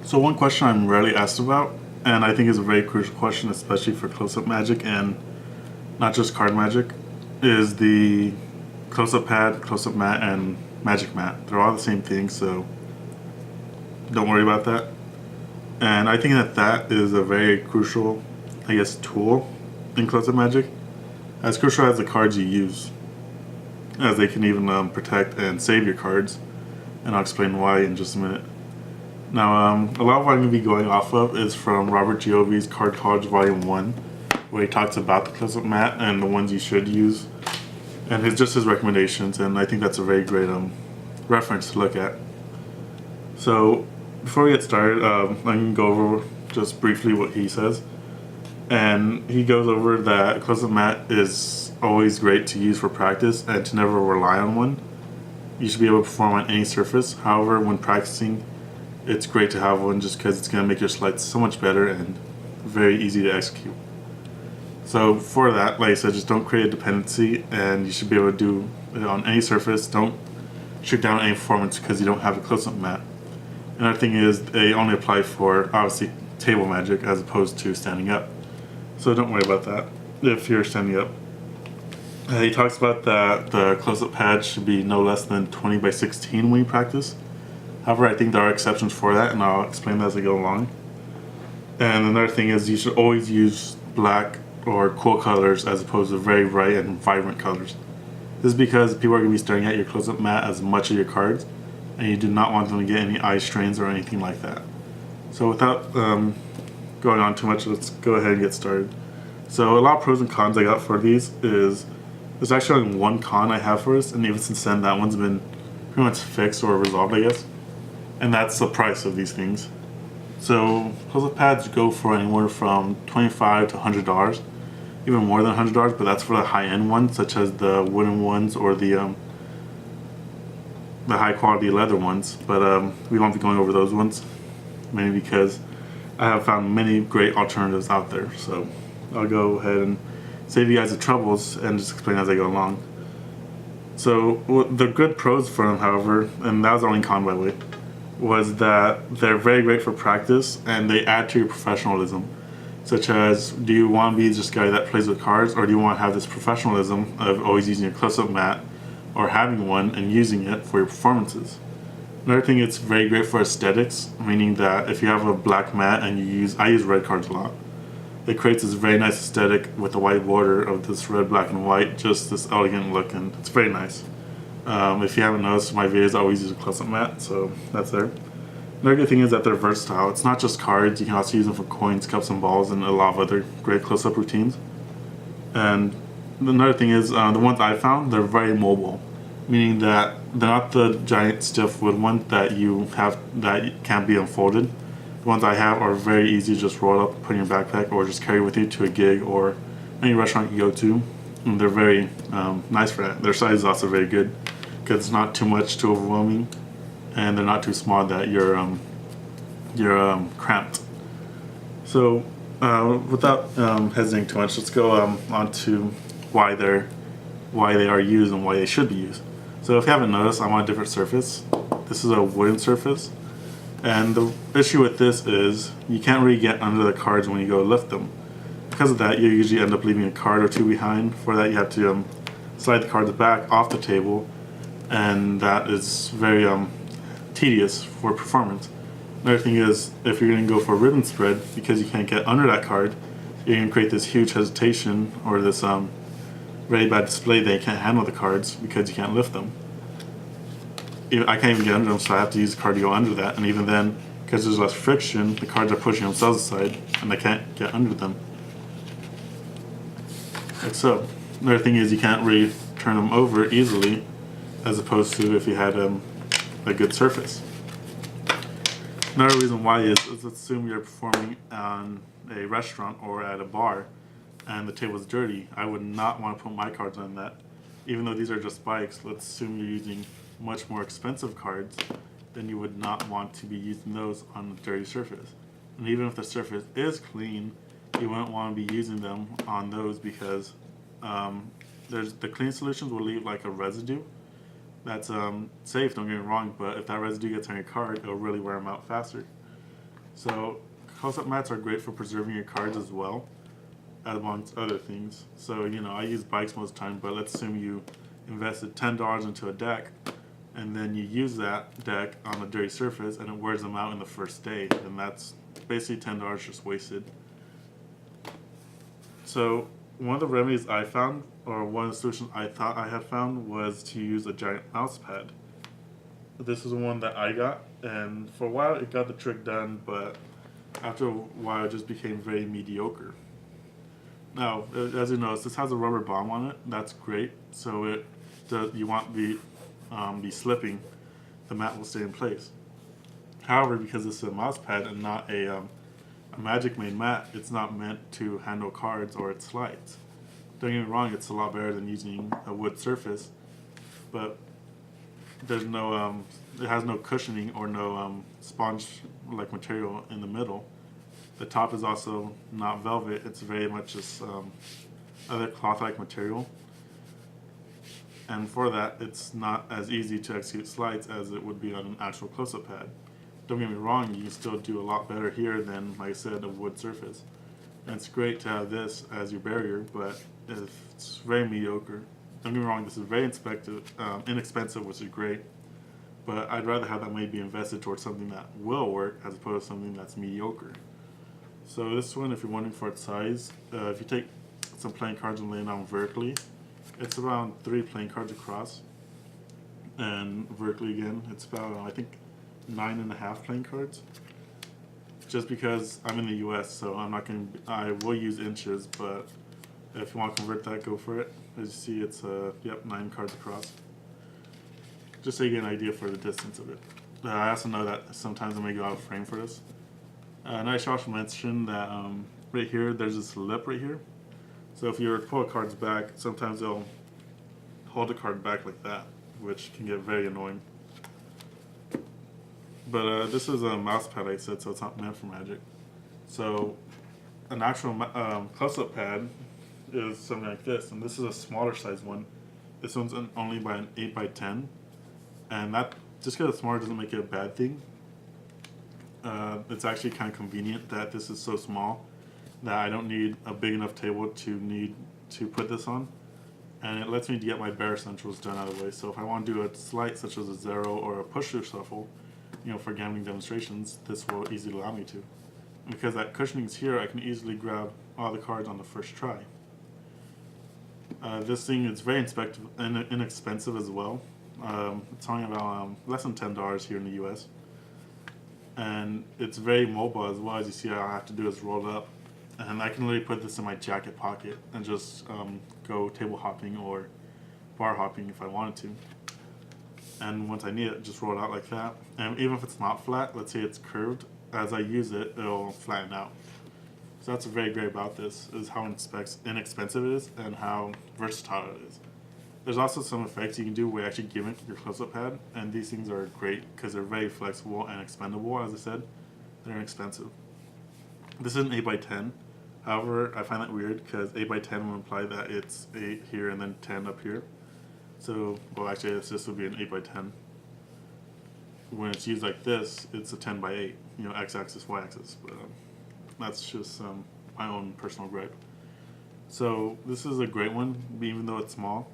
So one question I'm rarely asked about, and I think is a very crucial question, especially for close-up magic and not just card magic, is the close-up pad, close-up mat, and magic mat. They're all the same thing, so don't worry about that. And I think that that is a very crucial, I guess, tool in close-up magic, as crucial as the cards you use, as they can even protect and save your cards. And I'll explain why in just a minute. Now, a lot of what I'm going to be going off of is from Robert Giovie's Card College Volume 1, where he talks about the close-up mat and the ones you should use, and his recommendations, and I think that's a very great reference to look at. So, before we get started, I'm going to go over just briefly what he says. And he goes over that close-up mat is always great to use for practice and to never rely on one. You should be able to perform on any surface. However, when practicing, it's great to have one just because it's going to make your sleights so much better and very easy to execute. So for that, like I said, just don't create a dependency, and you should be able to do it on any surface. Don't shoot down any performance because you don't have a close-up mat. Another thing is they only apply for, obviously, table magic as opposed to standing up. So don't worry about that if you're standing up. He talks about that the close-up pad should be no less than 20 by 16 when you practice. However, I think there are exceptions for that, and I'll explain that as I go along. And another thing is you should always use black or cool colors as opposed to very bright and vibrant colors. This is because people are going to be staring at your close-up mat as much of your cards, and you do not want them to get any eye strains or anything like that. So without going on too much, let's go ahead and get started. So a lot of pros and cons I got for these is there's actually only one con I have for this, and even since then that one's been pretty much fixed or resolved, I guess. And that's the price of these things. So close-up pads go for anywhere from $25 to $100, even more than $100, but that's for the high-end ones, such as the wooden ones or the high-quality leather ones. But we won't be going over those ones, mainly because I have found many great alternatives out there. So I'll go ahead and save you guys the troubles and just explain as I go along. So the good pros for them, however, and that was the only con by the way, was that they're very great for practice and they add to your professionalism. Such as, do you want to be just a guy that plays with cards, or do you want to have this professionalism of always using your close-up mat or having one and using it for your performances? Another thing, it's very great for aesthetics, meaning that if you have a black mat and I use red cards a lot, it creates this very nice aesthetic with the white border of this red, black, and white, just this elegant look, and it's very nice. If you haven't noticed, my videos always use a close-up mat, so that's there. Another good thing is that they're versatile. It's not just cards, you can also use them for coins, cups, and balls, and a lot of other great close-up routines. And another thing is, the ones I found, they're very mobile, meaning that they're not the giant stiff wood ones that you have that can't be unfolded. The ones I have are very easy to just roll up, put in your backpack, or just carry with you to a gig or any restaurant you go to. And they're very nice for that. Their size is also very good because it's not too much too overwhelming, and they're not too small that you're cramped. So without hesitating too much, let's go on to why they are used and why they should be used. So if you haven't noticed, I'm on a different surface. This is a wooden surface, and the issue with this is you can't really get under the cards when you go lift them. Because of that, you usually end up leaving a card or two behind. For that, you have to slide the cards back off the table, and that is very tedious for performance. Another thing is, if you're going to go for a ribbon spread, because you can't get under that card, you're going to create this huge hesitation or this very bad display that you can't handle the cards because you can't lift them. I can't even get under them, so I have to use the card to go under that, and even then, because there's less friction, the cards are pushing themselves aside, and I can't get under them. Like so. Another thing is you can't really turn them over easily, as opposed to if you had a good surface. Another reason why is let's assume you're performing on a restaurant or at a bar and the table's dirty. I would not want to put my cards on that. Even though these are just spikes, let's assume you're using much more expensive cards, then you would not want to be using those on a dirty surface. And even if the surface is clean, you wouldn't want to be using them on those because there's the clean solutions will leave like a residue. That's safe, don't get me wrong, but if that residue gets on your card, it'll really wear them out faster. So close-up mats are great for preserving your cards as well, amongst other things. So I use bikes most of the time, but let's assume you invested $10 into a deck, and then you use that deck on a dirty surface, and it wears them out in the first day. Then that's basically $10 just wasted. So one of the remedies I found, or one of the solutions I thought I had found, was to use a giant mouse pad. This is the one that I got, and for a while it got the trick done, but after a while it just became very mediocre. Now, as you notice, this has a rubber bomb on it. That's great. So you want the slipping, the mat will stay in place. However, because this is a mouse pad and not a Magic made mat, it's not meant to handle cards or it slides. Don't get me wrong, it's a lot better than using a wood surface, but there's no it has no cushioning or no sponge like material in the middle. The top is also not velvet, it's very much just other cloth like material, and for that it's not as easy to execute slides as it would be on an actual close-up pad. Don't get me wrong, you can still do a lot better here than, like I said, a wood surface. And it's great to have this as your barrier, but it's very mediocre. Don't get me wrong, this is very inexpensive, which is great, but I'd rather have that money be invested towards something that will work as opposed to something that's mediocre. So this one, if you're wondering for its size, if you take some playing cards and lay it down vertically, it's around 3 playing cards across, and vertically again, it's about, I think, 9.5 playing cards. Just because I'm in the U.S., so I will use inches, but if you want to convert that, go for it. As you see, it's 9 cards across. Just so you get an idea for the distance of it. I also know that sometimes I may go out of frame for this. And I should also mention that right here, there's this lip right here. So if you were to pull cards back, sometimes they'll hold the card back like that, which can get very annoying. But this is a mouse pad, I said, so it's not meant for Magic. So an actual close-up pad is something like this, and this is a smaller size one. This one's only by an 8x10, and that, just because it's smaller doesn't make it a bad thing. It's actually kind of convenient that this is so small that I don't need a big enough table to put this on, and it lets me get my bare essentials done out of the way. So if I want to do a slight such as a zero or a push-through shuffle, for gambling demonstrations, this will easily allow me to. And because that cushioning is here, I can easily grab all the cards on the first try. This thing is very inexpensive as well. It's only about less than $10 here in the US. And it's very mobile as well. As you see, all I have to do is roll it up. And I can literally put this in my jacket pocket and just go table hopping or bar hopping if I wanted to. And once I need it, just roll it out like that. And even if it's not flat, let's say it's curved, as I use it, it'll flatten out. So that's very great about this, is how inexpensive it is and how versatile it is. There's also some effects you can do where you actually gimmick your close-up pad, and these things are great because they're very flexible and expendable. As I said, they're inexpensive. This is an 8x10. However, I find that weird because 8x10 would imply that it's 8 here and then 10 up here. So, well, actually, this would be an 8x10. When it's used like this, it's a 10x8, x-axis, y-axis. But that's just my own personal gripe. So this is a great one, even though it's small.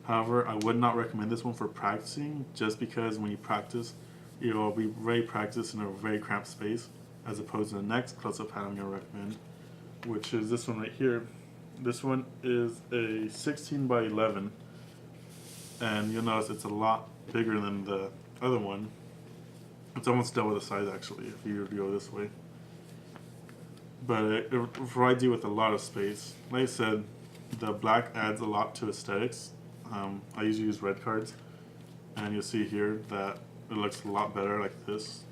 However, I would not recommend this one for practicing, just because when you practice, you'll be very practiced in a very cramped space, as opposed to the next close-up pad I'm going to recommend, which is this one right here. This one is a 16x11. And you'll notice it's a lot bigger than the other one. It's almost double the size actually if you go this way. But it provides you with a lot of space. Like I said, the black adds a lot to aesthetics. I usually use red cards, and you'll see here that it looks a lot better like this.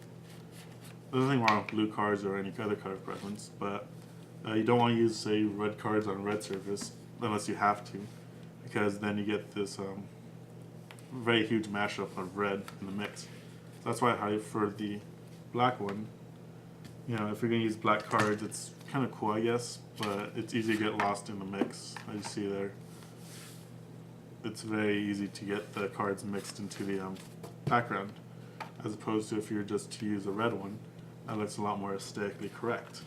There's nothing wrong with blue cards or any other color preference, but you don't want to use, say, red cards on a red surface unless you have to, because then you get this very huge mashup of red in the mix. So that's why I prefer the black one. If you're going to use black cards, it's kind of cool, I guess, but it's easy to get lost in the mix, as you see there. It's very easy to get the cards mixed into the background, as opposed to if you're just to use a red one, That looks a lot more aesthetically correct.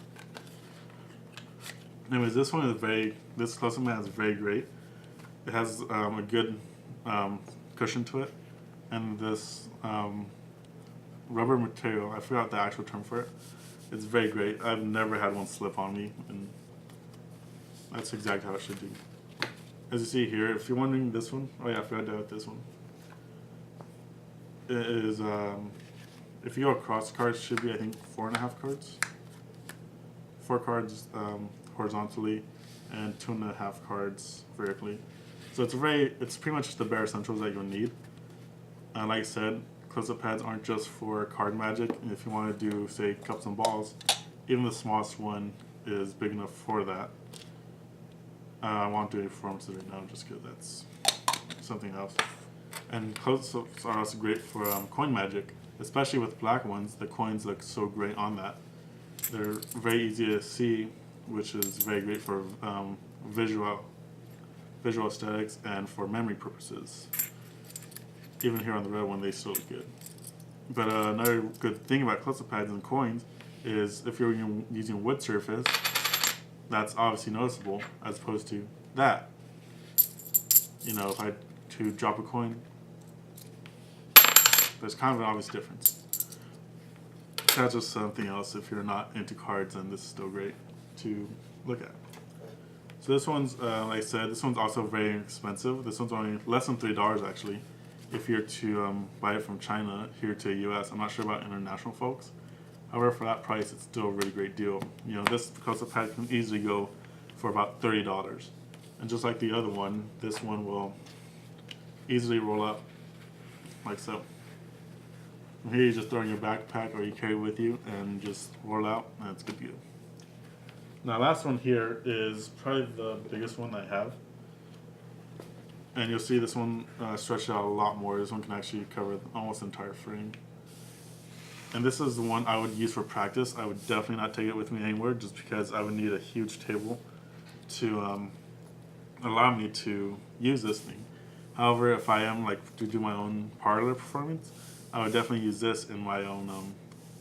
Anyways, this close-up mat is very great. It has a good cushion to it, and this rubber material, I forgot the actual term for it. It's very great. I've never had one slip on me, and that's exactly how it should be. As you see here, if you're wondering this one, oh yeah, I forgot about this one. It is, if you go across, cards should be, I think, 4.5 cards. 4 cards horizontally, and 2.5 cards vertically. So it's pretty much just the bare essentials that you'll need. Like I said, close-up pads aren't just for card magic. And if you want to do, say, cups and balls, even the smallest one is big enough for that. I won't do any performances right now just because that's something else. And close-ups are also great for coin magic, especially with black ones. The coins look so great on that. They're very easy to see, which is very great for visual aesthetics and for memory purposes. Even here on the red one, they still look good. But another good thing about close-up pads and coins is if you're using wood surface, that's obviously noticeable as opposed to that. You know, if I to drop a coin, there's kind of an obvious difference. That's just something else if you're not into cards, and this is still great to look at. So this one's, like I said, this one's also very expensive. This one's only less than $3 actually. If you're to buy it from China here to the US, I'm not sure about international folks. However, for that price, it's still a really great deal. You know, this close-up pad can easily go for about $30. And just like the other one, this one will easily roll up like so. From here, you just throw in your backpack or you carry it with you and just roll out, and it's good to go. Now, last one here is probably the biggest one I have. And you'll see this one stretched out a lot more. This one can actually cover almost the entire frame. And this is the one I would use for practice. I would definitely not take it with me anywhere just because I would need a huge table to allow me to use this thing. However, if I am like to do my own parlor performance, I would definitely use this in my own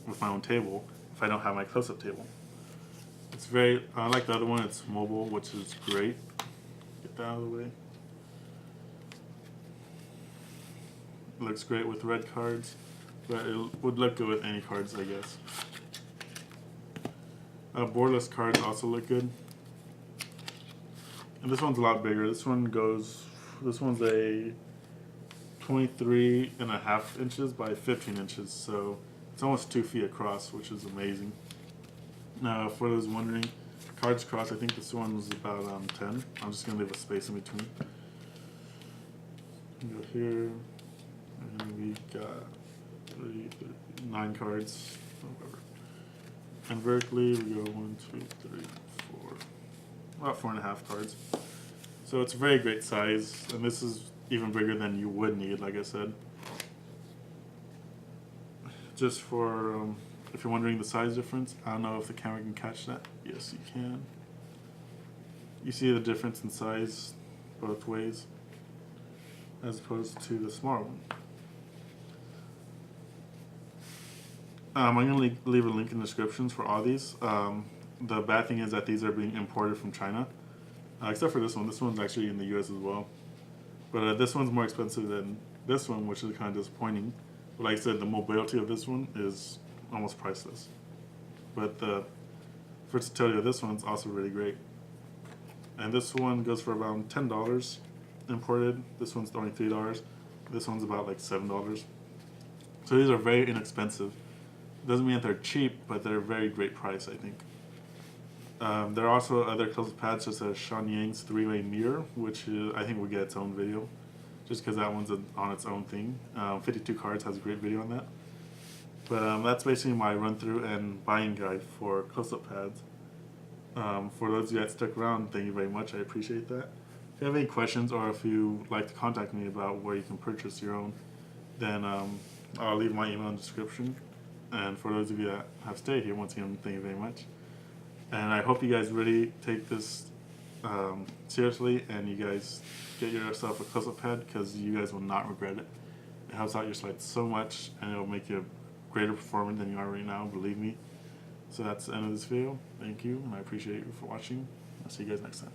with my own table if I don't have my close-up table. It's very like the other one. It's mobile, which is great. Get that out of the way. It looks great with red cards, but it would look good with any cards, I guess. Borderless cards also look good. And this one's a lot bigger. This one's a 23.5 inches by 15 inches, so it's almost 2 feet across, which is amazing. Now, for those wondering, cards across, I think this one was about 10. I'm just gonna leave a space in between. Go here, and we got 9 cards, whatever. And vertically, we go 1, 2, 3, 4, about 4.5 cards. So it's a very great size, and this is even bigger than you would need, like I said. Just for, if you're wondering the size difference, I don't know if the camera can catch that. Yes, you can. You see the difference in size both ways, as opposed to the smaller one. I'm going to leave a link in the descriptions for all these. The bad thing is that these are being imported from China, except for this one. This one's actually in the US as well. But this one's more expensive than this one, which is kind of disappointing. But like I said, the mobility of this one is almost priceless. But the versatility of this one's also really great. And this one goes for around $10 imported. This one's only $3. This one's about like $7. So these are very inexpensive. Doesn't mean that they're cheap, but they're a very great price, I think. There are also other close-up pads such as Sean Yang's 3-way mirror, which I think will get its own video, just because that one's on its own thing. 52 Cards has a great video on that. But that's basically my run-through and buying guide for close-up pads. For those of you that stuck around, thank you very much. I appreciate that. If you have any questions or if you like to contact me about where you can purchase your own, then I'll leave my email in the description. And for those of you that have stayed here, once again, thank you very much. And I hope you guys really take this seriously and you guys get yourself a close-up pad because you guys will not regret it. It helps out your slides so much and it will make you a greater performer than you are right now, believe me. So that's the end of this video. Thank you, and I appreciate you for watching. I'll see you guys next time.